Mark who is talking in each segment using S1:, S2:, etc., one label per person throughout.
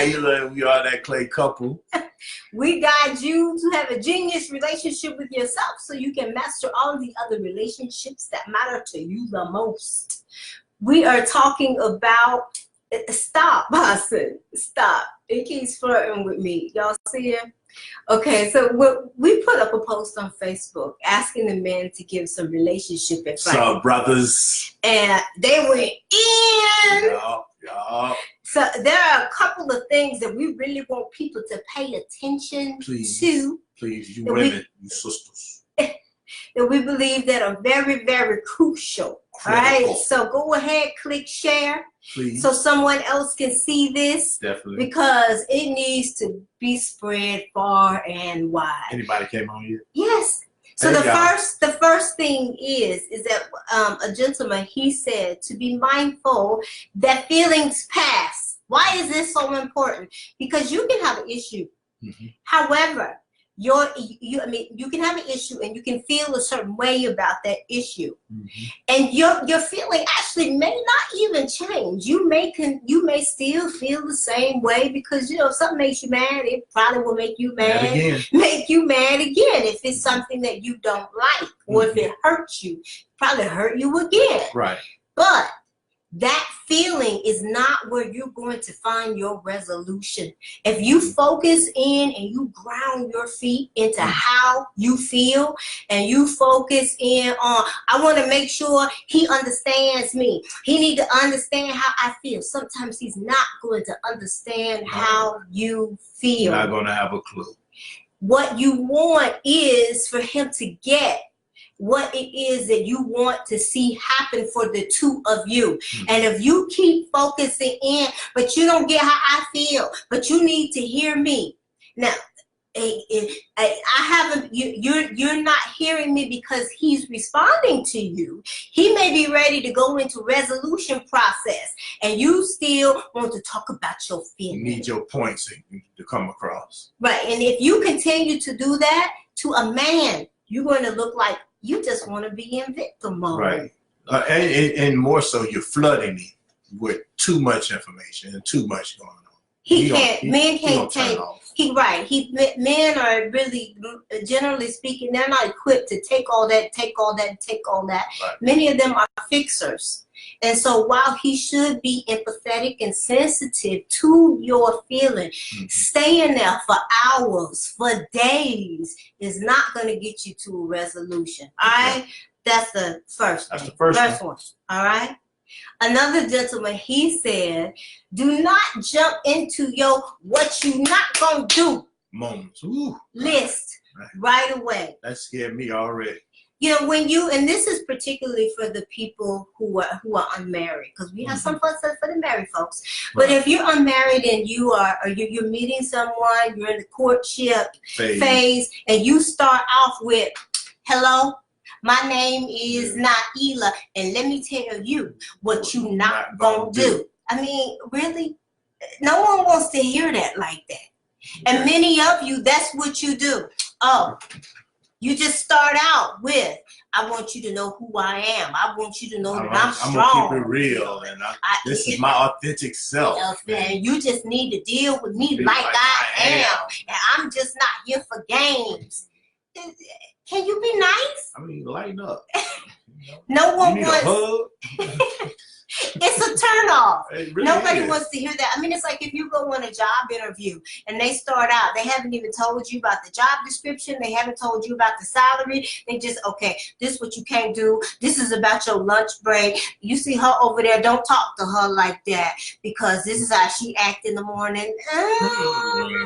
S1: Ila, and we are that clay couple.
S2: We guide you to have a genius relationship with yourself so you can master all the other relationships that matter to you the most. We are talking about, stop, Boston, stop. It keeps flirting with me. Y'all see it? Okay, so we put up a post on Facebook asking the men to give some relationship advice.
S1: So, brothers.
S2: And they went in.
S1: Yup.
S2: So there are a couple of things that we really want people to pay attention to.
S1: Please, you women, you sisters.
S2: That we believe that are very, very crucial. All right, so go ahead, click share.
S1: Please.
S2: So someone else can see this.
S1: Definitely. Because
S2: it needs to be spread far and wide.
S1: Anybody came on here?
S2: Yes. So
S1: hey,
S2: the first thing is that a gentleman, he said to be mindful that feelings pass. Why is this so important? Because you can have an issue. However, I mean, you can have an issue and you can feel a certain way about that issue, and your feeling actually may not even change. You may still feel the same way because if something makes you mad, it probably will make you mad. Make you mad again if it's something that you don't like, or if it hurts you, probably hurt you again.
S1: Right.
S2: But that feeling is not where you're going to find your resolution. If you focus in and you ground your feet into how you feel, and you focus in on, I want to make sure he understands me. He needs to understand how I feel. Sometimes he's not going to understand how you feel.
S1: Not going to have a clue.
S2: What you want is for him to get what it is that you want to see happen for the two of you. And if you keep focusing in, but you don't get how I feel, but you need to hear me. Now, I haven't, you're not hearing me because he's responding to you. He may be ready to go into resolution process, and you still want to talk about your feelings.
S1: You need your points to come across.
S2: Right, and if you continue to do that to a man, you're going to look like you just want to be in victim mode.
S1: Right, and more so, you're flooding me with too much information and too much going on.
S2: Men can't take. Men are really, generally speaking, they're not equipped to take all that. Right. Many of them are fixers. And so while he should be empathetic and sensitive to your feeling, staying there for hours, for days, is not going to get you to a resolution. All right? That's the first thing.
S1: That's the first
S2: one. All right? Another gentleman, he said, do not jump into your what you not gonna do
S1: moments
S2: list right away.
S1: That scared me already.
S2: When you, and this is particularly for the people who are unmarried, because we have some fun stuff for the married folks. But if you're unmarried and you're meeting someone, you're in the courtship phase, and you start off with, hello, my name is Naila, and let me tell you what you not gonna do. I mean, really, no one wants to hear that like that. And many of you, that's what you do. Oh, you just start out with, I want you to know who I am. I want you to know that I'm strong.
S1: I'm gonna keep it real, and this is my authentic self.
S2: And you just need to deal with me like I am. And I'm just not here for games. Can you be nice?
S1: I mean, lighten up.
S2: No one wants.
S1: A hug?
S2: It's a turnoff.
S1: Really
S2: Nobody wants to hear that. I mean, it's like if you go on a job interview and they start out, they haven't even told you about the job description. They haven't told you about the salary. They just, okay, this is what you can't do. This is about your lunch break. You see her over there, don't talk to her like that because this is how she act in the morning.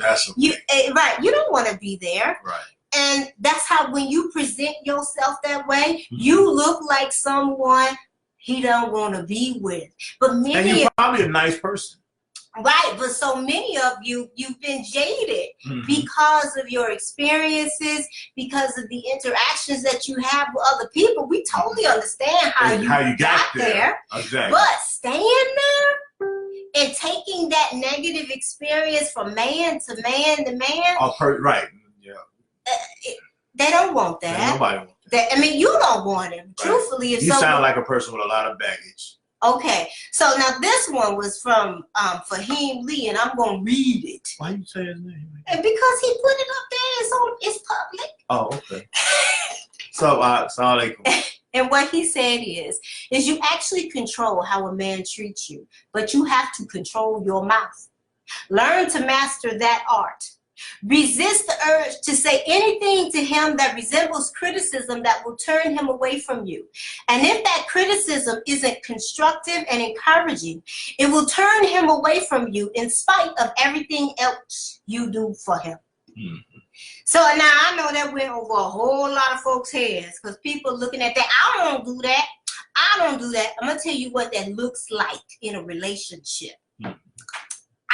S1: That's okay.
S2: Right. You don't want to be there.
S1: Right.
S2: And that's how, when you present yourself that way, you look like someone he don't want to be with. But many,
S1: and you're probably a nice person.
S2: Right, but so many of you, you've been jaded because of your experiences, because of the interactions that you have with other people. We totally understand how you got there.
S1: Exactly.
S2: But staying there and taking that negative experience from man to man to man.
S1: Right. Yeah.
S2: They don't want that.
S1: Nobody wants that.
S2: I mean, you don't want it. Right. Truthfully, if
S1: you sound like a person with a lot of baggage.
S2: Okay, so now this one was from Fahim Lee, and I'm gonna read it.
S1: Why you say his name?
S2: And because he put it up there, it's public.
S1: Oh, okay. So, alaikum.
S2: And what he said is you actually control how a man treats you, but you have to control your mouth. Learn to master that art. Resist the urge to say anything to him that resembles criticism that will turn him away from you. And if that criticism isn't constructive and encouraging, it will turn him away from you in spite of everything else you do for him. Mm-hmm. So now I know that went over a whole lot of folks' heads because people looking at that, I don't do that. I don't do that. I'm going to tell you what that looks like in a relationship. Mm-hmm.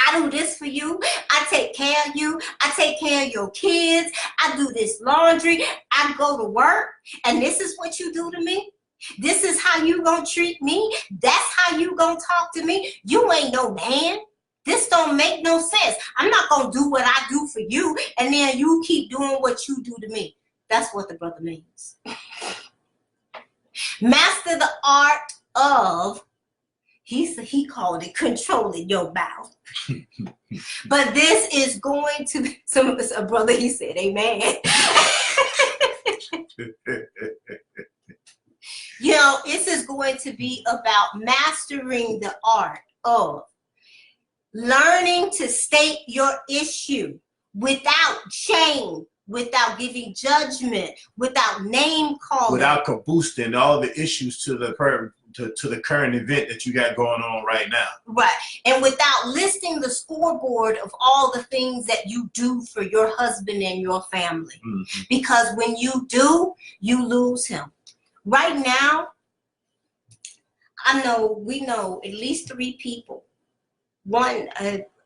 S2: I do this for you. I take care of you. I take care of your kids. I do this laundry. I go to work. And this is what you do to me. This is how you gonna treat me. That's how you gonna talk to me. You ain't no man. This don't make no sense. I'm not gonna do what I do for you. And then you keep doing what you do to me. That's what the brother means. Master the art of, he called it controlling your mouth. But this is going to be, a brother, he said, amen. You know, this is going to be about mastering the art of learning to state your issue without shame, without giving judgment, without name calling,
S1: without boosting all the issues to the current event that you got going on right now.
S2: Right. And without listing the scoreboard of all the things that you do for your husband and your family. Mm-hmm. Because when you do, you lose him. Right now, we know at least 3 people.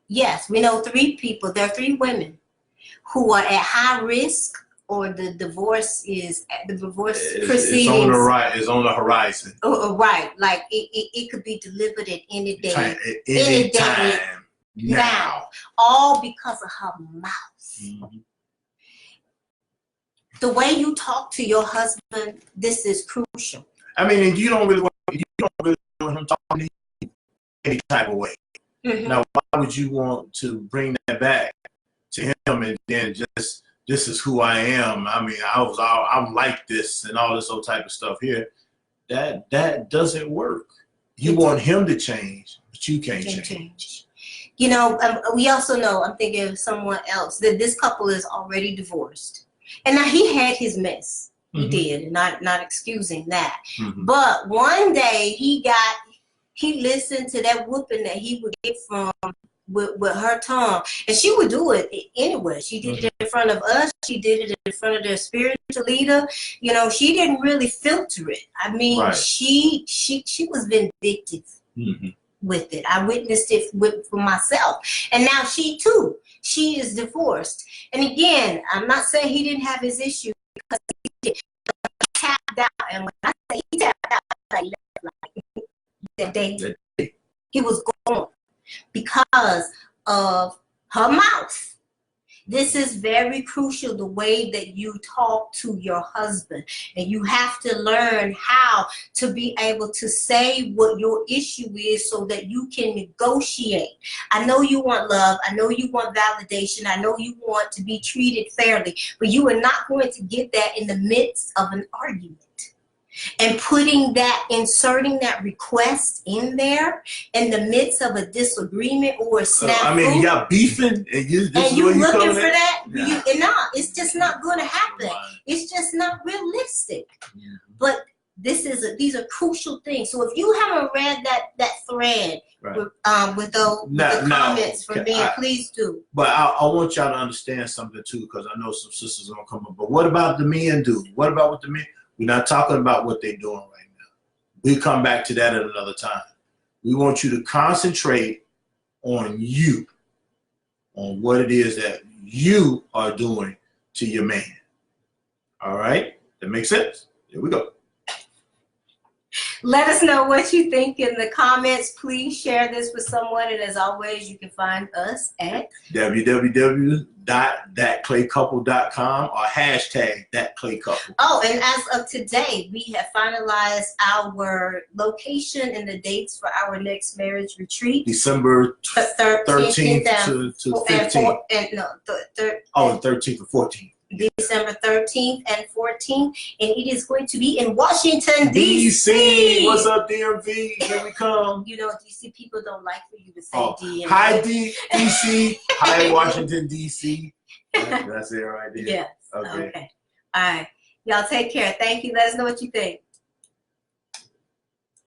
S2: Yes, we know 3 people. There are 3 women who are at high risk, or the divorce proceedings.
S1: It's on the horizon.
S2: Right, like it could be delivered at any day.
S1: Any time. Now.
S2: All because of her mouth. Mm-hmm. The way you talk to your husband, this is crucial.
S1: I mean, and you don't really want him talking to you any type of way. Mm-hmm. Now, why would you want to bring that back to him and then just, this is who I am. I mean, I'm like this and all this old type of stuff here. That doesn't work. You want him to change, but you can't change.
S2: You know, we also know, I'm thinking of someone else, that this couple is already divorced. And now he had his mess. He mm-hmm. did, not excusing that. Mm-hmm. But one day he listened to that whooping that he would get from with her tongue, and she would do it anywhere. She did it in front of us. She did it in front of their spiritual leader. You know, she didn't really filter it. I mean, right. she was vindictive mm-hmm. with it. I witnessed it for myself, and now she is divorced. And again, I'm not saying he didn't have his issues, because he did. He tapped out, and when I say he tapped out, like that day he was gone. Because of her mouth. This is very crucial, the way that you talk to your husband. And you have to learn how to be able to say what your issue is so that you can negotiate. I know you want love. I know you want validation. I know you want to be treated fairly. But you are not going to get that in the midst of an argument. And inserting that request in there in the midst of a disagreement or a snafu.
S1: I mean, y'all beefing, and you
S2: looking for that. Yeah. It's just not going to happen. Right. It's just not realistic. Yeah. But these are crucial things. So if you haven't read that thread right. with the comments from me, please do.
S1: But I want y'all to understand something too, because I know some sisters are gonna come up. But what about the men do? What about what the men? We're not talking about what they're doing right now. We'll come back to that at another time. We want you to concentrate on you, on what it is that you are doing to your man. All right? That makes sense? Here we go.
S2: Let us know what you think in the comments. Please share this with someone. And as always, you can find us at
S1: www.thatclaycouple.com or hashtag thatclaycouple.
S2: Oh, and as of today, we have finalized our location and the dates for our next marriage retreat.
S1: December 13th to 15th.
S2: The
S1: 13th or 14th.
S2: December 13th and 14th, and it is going to be in Washington, D.C.
S1: What's up, DMV? Here we come.
S2: You know, D.C. people don't like for you to say DMV.
S1: Hi, D.C. Hi, Washington, D.C. That's it right there.
S2: Yes.
S1: Okay.
S2: All right. Y'all take care. Thank you. Let us know what you think.